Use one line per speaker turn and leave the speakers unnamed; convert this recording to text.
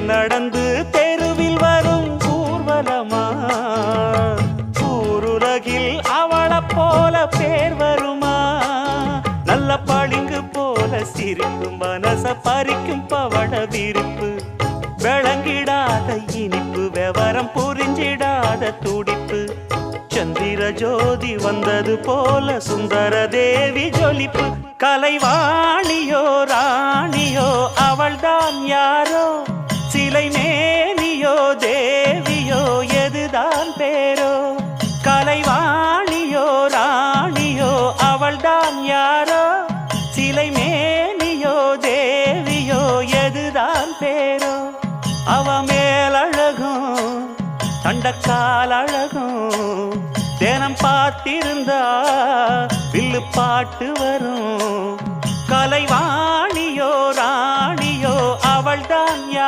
நடந்து தெருவில் வரும் ஊர்வலமா ஊருலகில் அவளை போல பேர் வருமா நல்ல பளிங்கு போல சிரிக்கும் மனச பறிக்கும் பவள விரிப்பு விளங்கிடாத இனிப்பு விவரம் புரிஞ்சிடாத துடிப்பு சந்திர ஜோதி வந்தது போல சுந்தர தேவி ஜொலிப்பு கலைவாணியோ ராணியோ அவள்தான் யாரோ சிலை மேனியோ தேவியோ எதுதான் பேரோ கலைவாணியோ ராணியோ அவள்தான் யாரோ சிலை மேனியோ தேவியோ எதுதான் பேரோ அவ மேலழகும் தண்டக்கால் அழகும் தினம் பார்த்திருந்தா வில்லு பாட்டு வரும் கலைவாணியோ ராணியோ அவள்தான் யார்